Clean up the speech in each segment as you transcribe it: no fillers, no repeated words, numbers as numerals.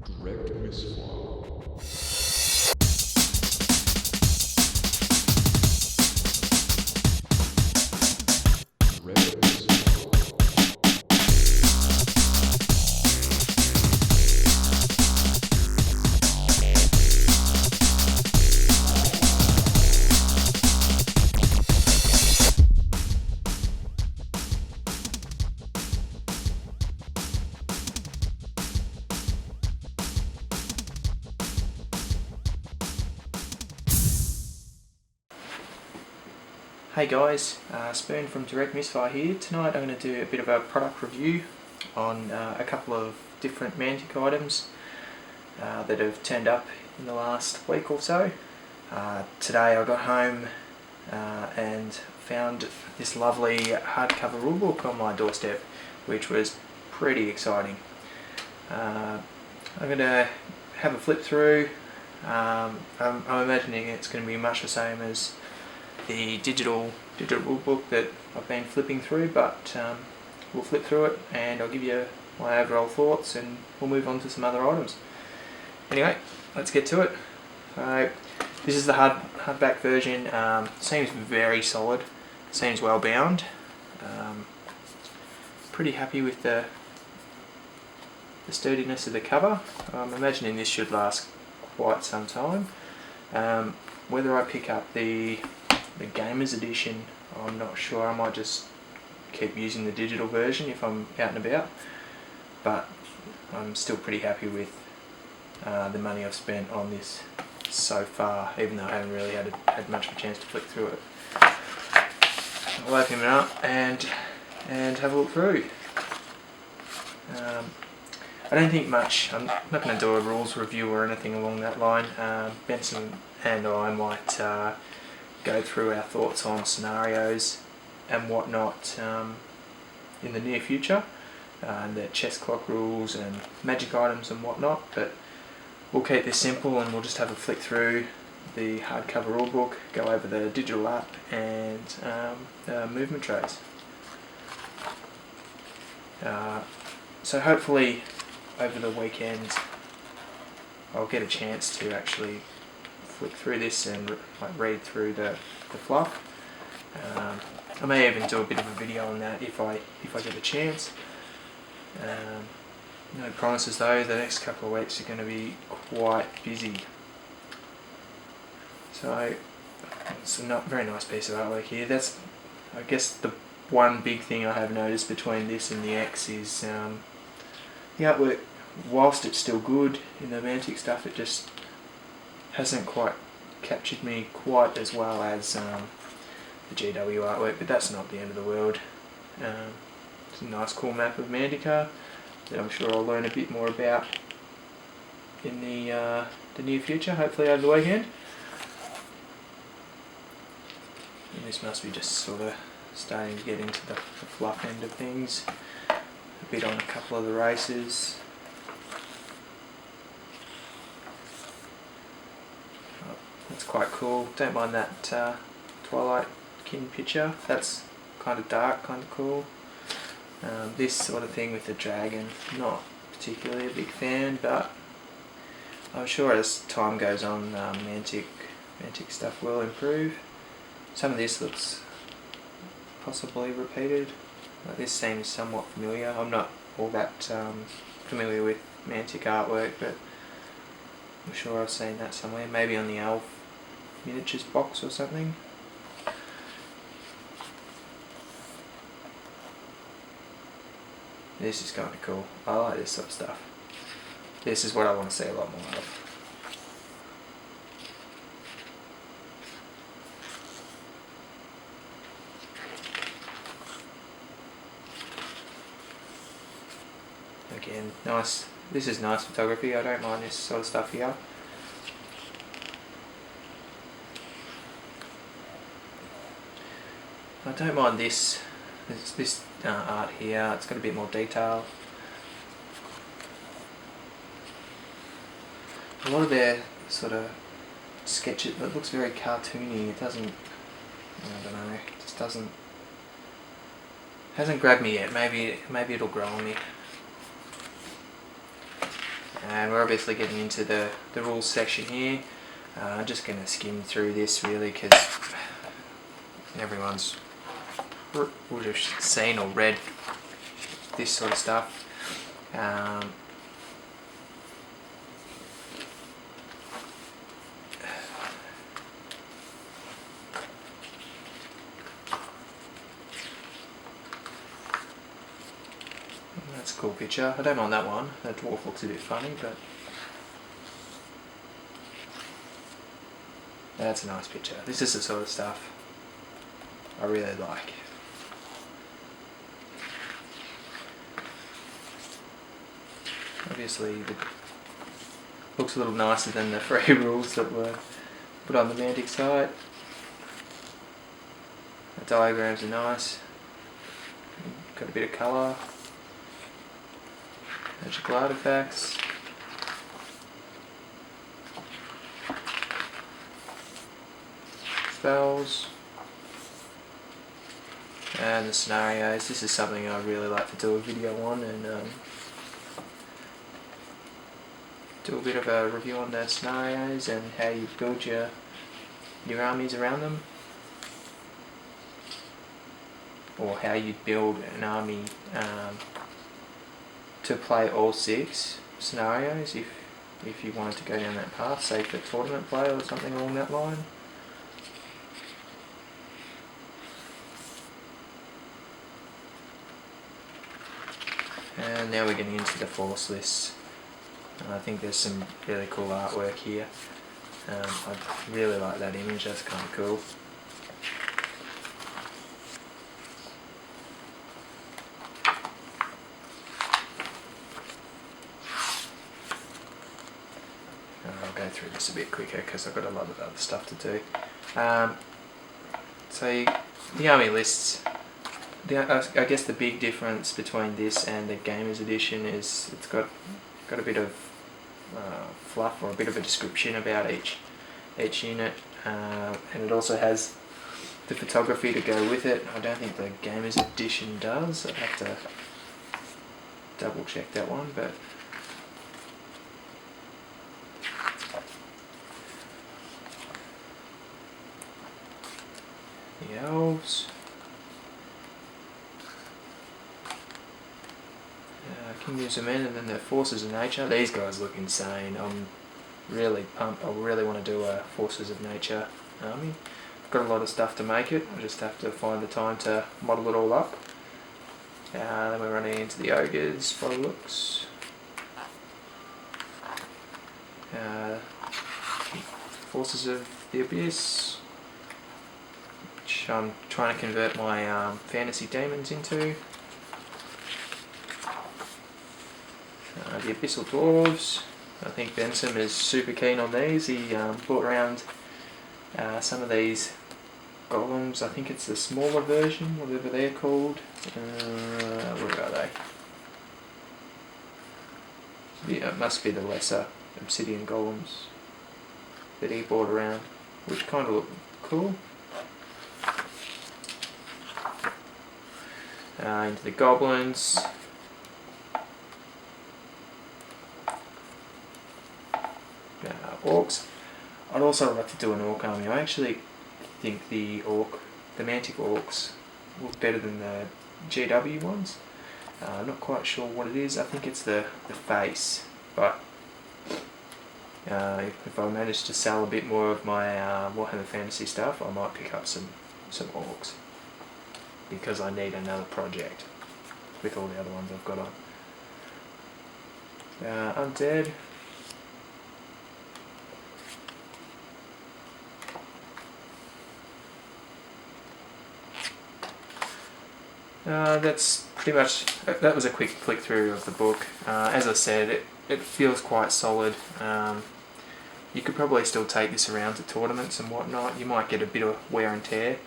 Direct misfire. Direct misfire. Hey guys, Spoon from Direct Misfire here. Tonight I'm going to do a bit of a product review on a couple of different Mantic items that have turned up in the last week or so. Today I got home and found this lovely hardcover rulebook on my doorstep, which was pretty exciting. I'm going to have a flip through. I'm imagining it's going to be much the same as the digital rulebook that I've been flipping through, but we'll flip through it and I'll give you my overall thoughts and we'll move on to some other items. Anyway, let's get to it. So this is the hardback version. Seems very solid, seems well bound. Pretty happy with the sturdiness of the cover. I'm imagining this should last quite some time. Whether I pick up the Gamers Edition, I'm not sure. I might just keep using the digital version if I'm out and about, but I'm still pretty happy with the money I've spent on this so far, even though I haven't really had much of a chance to flick through it. I'll open it up and have a look through. I don't think much. I'm not going to do a rules review or anything along that line. Benson and I might go through our thoughts on scenarios and whatnot in the near future, the chess clock rules and magic items and whatnot, but we'll keep this simple and we'll just have a flick through the hardcover rulebook, go over the digital app and movement trays. So hopefully over the weekend I'll get a chance to actually flick through this and read through the fluff. I may even do a bit of a video on that if I get a chance. No promises though, the next couple of weeks are going to be quite busy. So it's a very nice piece of artwork here. That's, I guess, the one big thing I have noticed between this and the X is the artwork, whilst it's still good in the Mantic stuff, it just hasn't quite captured me quite as well as the GW artwork, but that's not the end of the world. It's a nice cool map of Mantica that I'm sure I'll learn a bit more about in the near future, hopefully over the weekend. And this must be just sort of starting to get into the fluff end of things, a bit on a couple of the races. That's quite cool. Don't mind that Twilight Kin picture. That's kind of dark, kind of cool. This sort of thing with the dragon, not particularly a big fan, but I'm sure as time goes on, Mantic stuff will improve. Some of this looks possibly repeated. This seems somewhat familiar. I'm not all that familiar with Mantic artwork, but I'm sure I've seen that somewhere. Maybe on the Elf miniatures box or something. This is kind of cool. I like this sort of stuff. This is what I want to see a lot more of. Again, nice. This is nice photography. I don't mind this sort of stuff here. I don't mind this art here. It's got a bit more detail. A lot of their sort of sketches, it looks very cartoony. It doesn't, I don't know, it just hasn't grabbed me yet. Maybe it'll grow on me. And we're obviously getting into the rules section here. I'm just going to skim through this really because everyone's would have seen or read this sort of stuff. That's a cool picture. I don't mind that one. That dwarf looks a bit funny, but that's a nice picture. This is the sort of stuff I really like. Obviously, it looks a little nicer than the free rules that were put on the Mantic site. The diagrams are nice. Got a bit of colour. Magical artifacts. Spells. And the scenarios. This is something I really like to do a video on and do a bit of a review on the scenarios and how you build your armies around them. Or how you build an army to play all 6 scenarios if you wanted to go down that path, say for tournament play or something along that line. And now we're getting into the force lists. I think there's some really cool artwork here. I really like that image, that's kind of cool. I'll go through this a bit quicker because I've got a lot of other stuff to do. So the army lists, I guess the big difference between this and the Gamers Edition is it's got a bit of fluff or a bit of a description about each unit, and it also has the photography to go with it. I don't think the Gamers Edition does. I'd have to double check that one, but the elves. Kingdoms of Men and then the Forces of Nature. These guys look insane. I'm really pumped. I really want to do a Forces of Nature army. I've got a lot of stuff to make it. I just have to find the time to model it all up. Then we're running into the Ogres by the looks. Forces of the Abyss, which I'm trying to convert my fantasy demons into. The Abyssal Dwarves. I think Benson is super keen on these. He brought around some of these golems. I think it's the smaller version, whatever they're called. Where are they? Yeah, it must be the lesser obsidian golems that he brought around, which kind of look cool. Into the goblins. Orcs. I'd also like to do an orc army. I actually think the Mantic orcs look better than the GW ones. I'm not quite sure what it is. I think it's the face, but if I manage to sell a bit more of my Warhammer Fantasy stuff, I might pick up some orcs because I need another project with all the other ones I've got on. Undead. That's pretty much, that was a quick flick through of the book. As I said, it feels quite solid. You could probably still take this around to tournaments and whatnot. You might get a bit of wear and tear.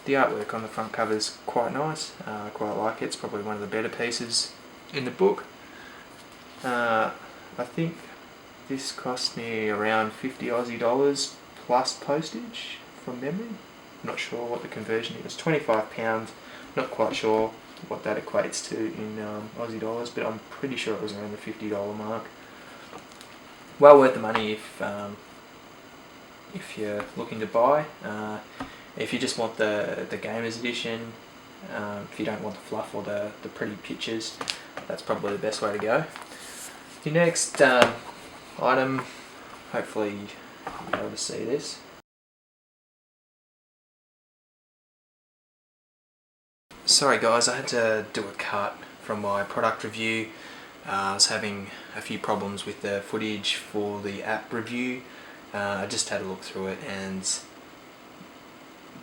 The artwork on the front cover is quite nice. I quite like it. It's probably one of the better pieces in the book. I think this cost me around 50 Aussie dollars plus postage from memory. I'm not sure what the conversion is. £25, not quite sure. what that equates to in Aussie dollars, but I'm pretty sure it was around the $50 mark. Well worth the money if you're looking to buy. If you just want the Gamers Edition, if you don't want the fluff or the pretty pictures, that's probably the best way to go. The next item, hopefully you'll be able to see this. Sorry guys, I had to do a cut from my product review. I was having a few problems with the footage for the app review. I just had a look through it, and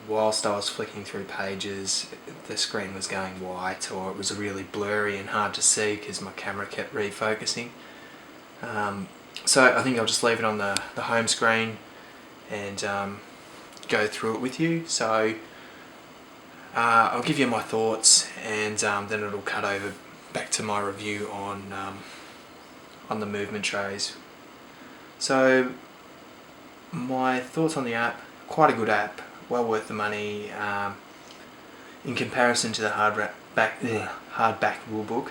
whilst I was flicking through pages, the screen was going white, or it was really blurry and hard to see because my camera kept refocusing. So I think I'll just leave it on the home screen and go through it with you. So I'll give you my thoughts, and then it'll cut over back to my review on the movement trays. So my thoughts on the app: quite a good app, well worth the money. In comparison to the hardback rulebook,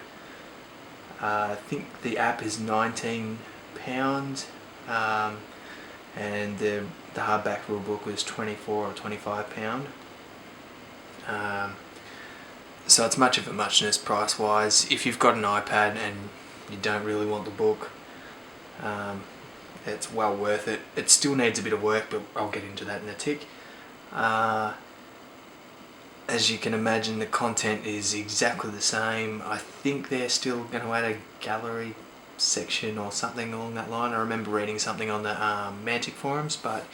I think the app is £19, and the hardback rulebook was £24 or £25. So it's much of a muchness price wise. If you've got an iPad and you don't really want the book, it's well worth it. It still needs a bit of work, but I'll get into that in a tick. As you can imagine, the content is exactly the same. I think they're still going to add a gallery section or something along that line. I remember reading something on the Mantic forums, but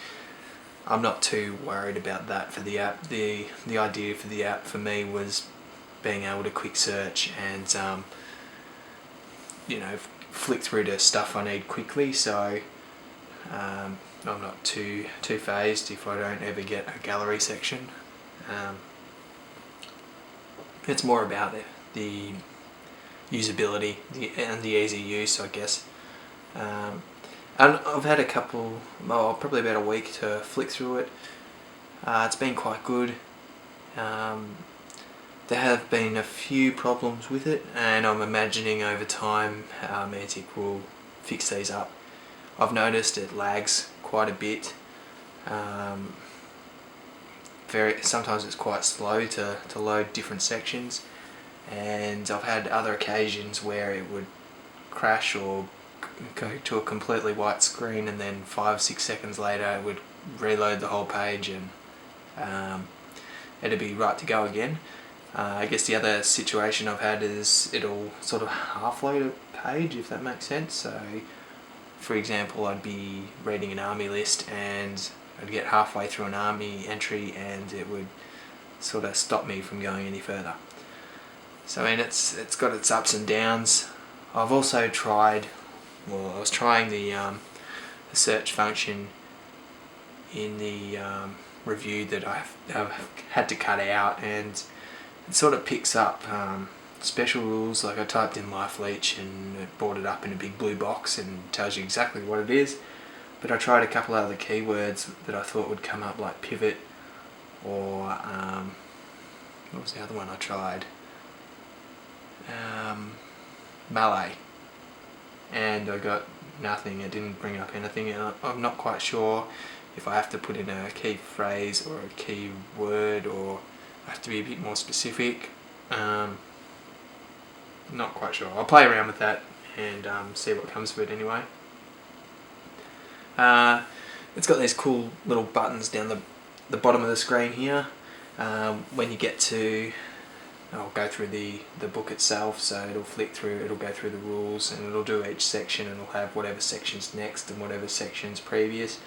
I'm not too worried about that for the app. The idea for the app for me was being able to quick search and flick through to stuff I need quickly. So I'm not too phased if I don't ever get a gallery section. It's more about the usability and the easy use, I guess. And I've had probably about a week to flick through it. It's been quite good. There have been a few problems with it, and I'm imagining over time Mantic will fix these up. I've noticed it lags quite a bit. Sometimes it's quite slow to load different sections, and I've had other occasions where it would crash or go to a completely white screen, and then 5-6 seconds later it would reload the whole page and it'd be right to go again. I guess the other situation I've had is it'll sort of half load a page, if that makes sense. So for example, I'd be reading an army list and I'd get halfway through an army entry and it would sort of stop me from going any further. So I mean, it's got its ups and downs. I've also I was trying the search function in the review that I've had to cut out, and it sort of picks up special rules. Like I typed in life leech and it brought it up in a big blue box and tells you exactly what it is. But I tried a couple other keywords that I thought would come up, like pivot or what was the other one I tried? Melee, and I got nothing. It didn't bring up anything, and I'm not quite sure if I have to put in a key phrase or a key word, or I have to be a bit more specific. Not quite sure. I'll play around with that and see what comes of it anyway. It's got these cool little buttons down the bottom of the screen here. When you get to, I'll go through the book itself, so it'll flick through, it'll go through the rules, and it'll do each section, and it'll have whatever section's next and whatever section's previous.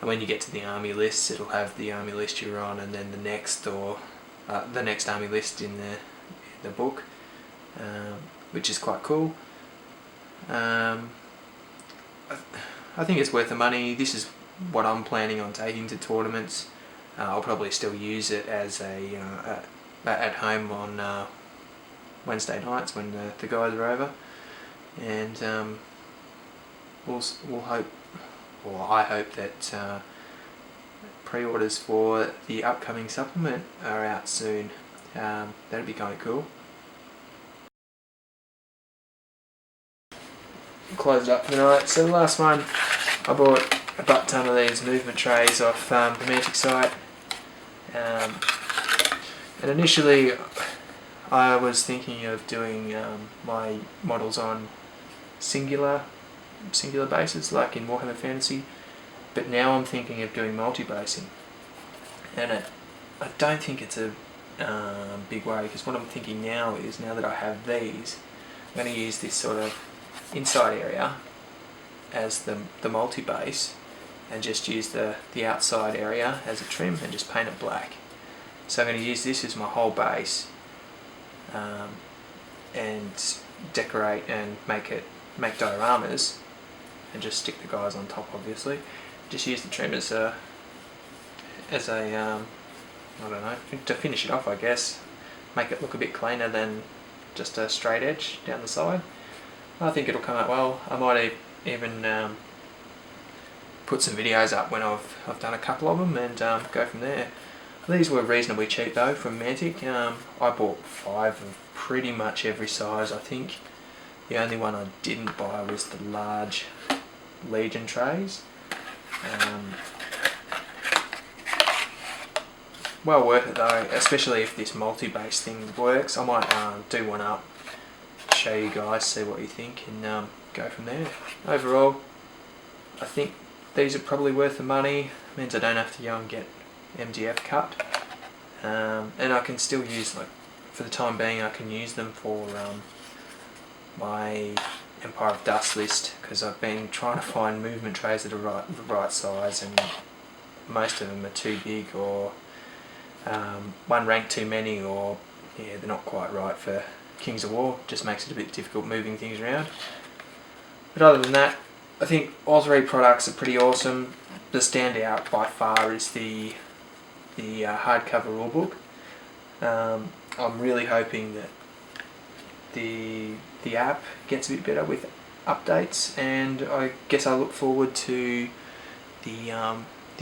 And when you get to the army lists, it'll have the army list you're on, and then the next army list in the book, which is quite cool. I think it's worth the money. This is what I'm planning on taking to tournaments. I'll probably still use it as at home on Wednesday nights when the guys are over, and we'll hope, or I hope that pre-orders for the upcoming supplement are out soon. That'd be kind of cool. Close it up for the night. So the last one, I bought a butt ton of these movement trays off the Mantic site. And initially I was thinking of doing my models on singular bases like in Warhammer Fantasy, but now I'm thinking of doing multi-basing, and I don't think it's a big worry, because what I'm thinking now is, now that I have these, I'm going to use this sort of inside area as the multi-base, and just use the outside area as a trim and just paint it black. So I'm going to use this as my whole base, and decorate and make dioramas, and just stick the guys on top. Obviously, just use the trim as a I don't know, to finish it off, I guess. Make it look a bit cleaner than just a straight edge down the side. I think it'll come out well. I might even put some videos up when I've done a couple of them, and go from there. These were reasonably cheap though from Mantic. I bought 5 of pretty much every size, I think. The only one I didn't buy was the large Legion trays. Well worth it though, especially if this multi-base thing works. I might do one up, show you guys, see what you think, and go from there. Overall, I think these are probably worth the money. Means I don't have to go and get MDF cut, and I can still use, like, for the time being, I can use them for my Empire of Dust list, because I've been trying to find movement trays that are the right size, and most of them are too big, or one rank too many, or yeah, they're not quite right for Kings of War. Just makes it a bit difficult moving things around. But other than that, I think all 3 products are pretty awesome. The standout by far is the hardcover rulebook. I'm really hoping that the app gets a bit better with updates, and I guess I look forward to the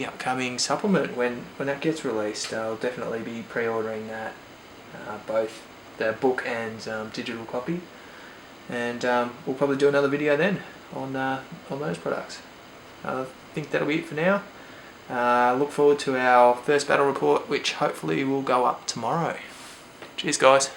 upcoming supplement when that gets released. I'll definitely be pre-ordering that, both the book and digital copy, and we'll probably do another video then on those products. I think that'll be it for now. Look forward to our first battle report, which hopefully will go up tomorrow. Cheers guys.